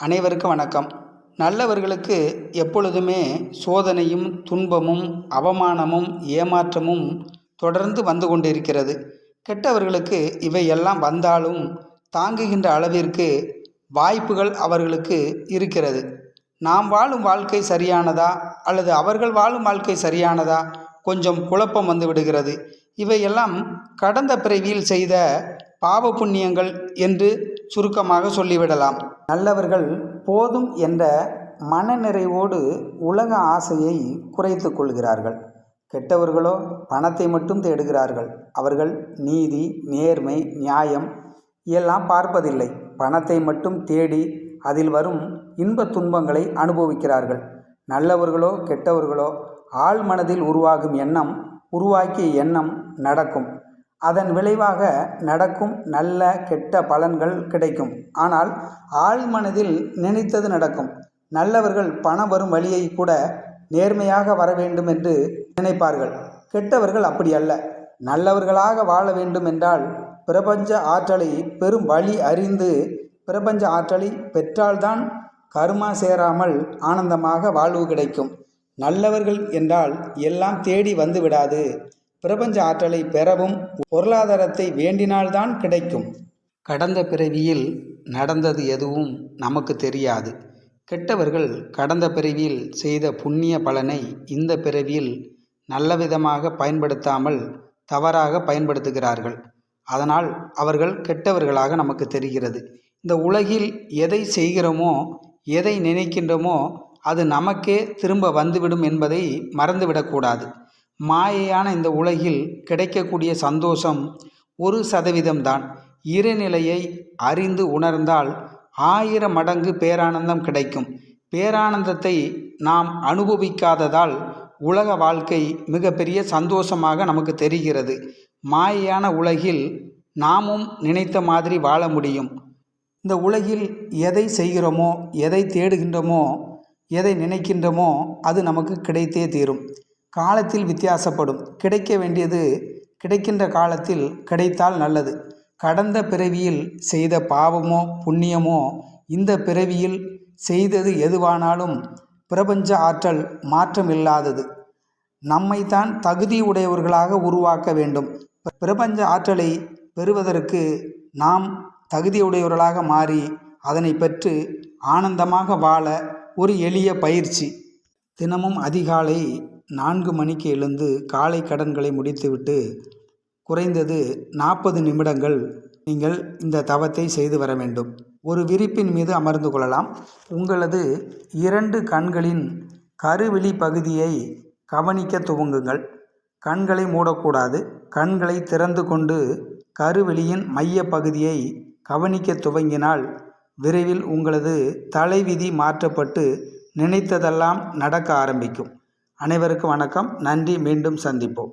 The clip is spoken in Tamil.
அனைவருக்கும் வணக்கம். நல்லவர்களுக்கு எப்பொழுதுமே சோதனையும் துன்பமும் அவமானமும் ஏமாற்றமும் தொடர்ந்து வந்து கொண்டிருக்கிறது. கெட்டவர்களுக்கு இவையெல்லாம் வந்தாலும் தாங்குகின்ற அளவிற்கு வாய்ப்புகள் அவர்களுக்கு இருக்கிறது. நாம் வாழும் வாழ்க்கை சரியானதா அல்லது அவர்கள் வாழும் வாழ்க்கை சரியானதா, கொஞ்சம் குழப்பம் வந்து விடுகிறது. இவையெல்லாம் கடந்த பிறவியில் செய்த பாவ புண்ணியங்கள் என்று சுருக்கமாக சொல்லிவிடலாம். நல்லவர்கள் போதும் என்ற மனநிறைவோடு உலக ஆசையை குறைத்து கொள்கிறார்கள். கெட்டவர்களோ பணத்தை மட்டும் தேடுகிறார்கள். அவர்கள் நீதி, நேர்மை, நியாயம் எல்லாம் பார்ப்பதில்லை. பணத்தை மட்டும் தேடி அதில் வரும் இன்ப துன்பங்களை அனுபவிக்கிறார்கள். நல்லவர்களோ கெட்டவர்களோ ஆழ் மனதில் உருவாகும் எண்ணம், உருவாக்கிய எண்ணம் நடக்கும். அதன் விளைவாக நடக்கும் நல்ல கெட்ட பலன்கள் கிடைக்கும். ஆனால் ஆழ்மனதில் நினைத்தது நடக்கும். நல்லவர்கள் பணம் வரும் வழியை கூட நேர்மையாக வர வேண்டும் என்று நினைப்பார்கள். கெட்டவர்கள் அப்படி அல்ல. நல்லவர்களாக வாழ வேண்டும் என்றால் பிரபஞ்ச ஆற்றலை பெரும் வழி அறிந்து பிரபஞ்ச ஆற்றலை பெற்றால்தான் கர்மா சேராமல் ஆனந்தமாக வாழ்வு கிடைக்கும். நல்லவர்கள் என்றால் எல்லாம் தேடி வந்து விடாது. பிரபஞ்ச ஆற்றலை பெறவும் பொருளாதாரத்தை வேண்டினால்தான் கிடைக்கும். கடந்த பிறவியில் நடந்தது எதுவும் நமக்கு தெரியாது. கெட்டவர்கள் கடந்த பிறவியில் செய்த புண்ணிய பலனை இந்த பிறவியில் நல்லவிதமாக பயன்படுத்தாமல் தவறாக பயன்படுத்துகிறார்கள். அதனால் அவர்கள் கெட்டவர்களாக நமக்கு தெரிகிறது. இந்த உலகில் எதை செய்கிறோமோ, எதை நினைக்கின்றோமோ அது நமக்கே திரும்ப வந்துவிடும் என்பதை மறந்துவிடக்கூடாது. மாயையான இந்த உலகில் கிடைக்கக்கூடிய சந்தோஷம் 1% தான். இறைநிலையை அறிந்து உணர்ந்தால் 1000 மடங்கு பேரானந்தம் கிடைக்கும். பேரானந்தத்தை நாம் அனுபவிக்காததால் உலக வாழ்க்கை மிகப்பெரிய சந்தோஷமாக நமக்கு தெரிகிறது. மாயையான உலகில் நாமும் நினைத்த மாதிரி வாழ முடியும். இந்த உலகில் எதை செய்கிறோமோ, எதை தேடுகின்றோமோ, எதை நினைக்கின்றோமோ அது நமக்கு கிடைத்தே தீரும். காலத்தில் வித்தியாசப்படும். கிடைக்க வேண்டியது கிடைக்கின்ற காலத்தில் கிடைத்தால் நல்லது. கடந்த பிறவியில் செய்த பாவமோ புண்ணியமோ இந்த பிறவியில் செய்தது எதுவானாலும் பிரபஞ்ச ஆற்றல் மாற்றமில்லாதது. நம்மைத்தான் தகுதியுடையவர்களாக உருவாக்க வேண்டும். பிரபஞ்ச ஆற்றலை பெறுவதற்கு நாம் தகுதியுடையவர்களாக மாறி அதனை பெற்று ஆனந்தமாக வாழ ஒரு எளிய பயிற்சி. தினமும் அதிகாலை 4 மணிக்கு எழுந்து காலை கடன்களை முடித்துவிட்டு குறைந்தது 40 நிமிடங்கள் நீங்கள் இந்த தவத்தை செய்து வர வேண்டும். ஒரு விரிப்பின் மீது அமர்ந்து கொள்ளலாம். உங்களது 2 கண்களின் கருவிழி பகுதியை கவனிக்க துவங்குங்கள். கண்களை மூடக்கூடாது. கண்களை திறந்து கொண்டு கருவிழியின் மைய பகுதியை கவனிக்க துவங்கினால் விரைவில் உங்களது தலைவிதி மாற்றப்பட்டு நினைத்ததெல்லாம் நடக்க ஆரம்பிக்கும். அனைவருக்கும் வணக்கம். நன்றி. மீண்டும் சந்திப்போம்.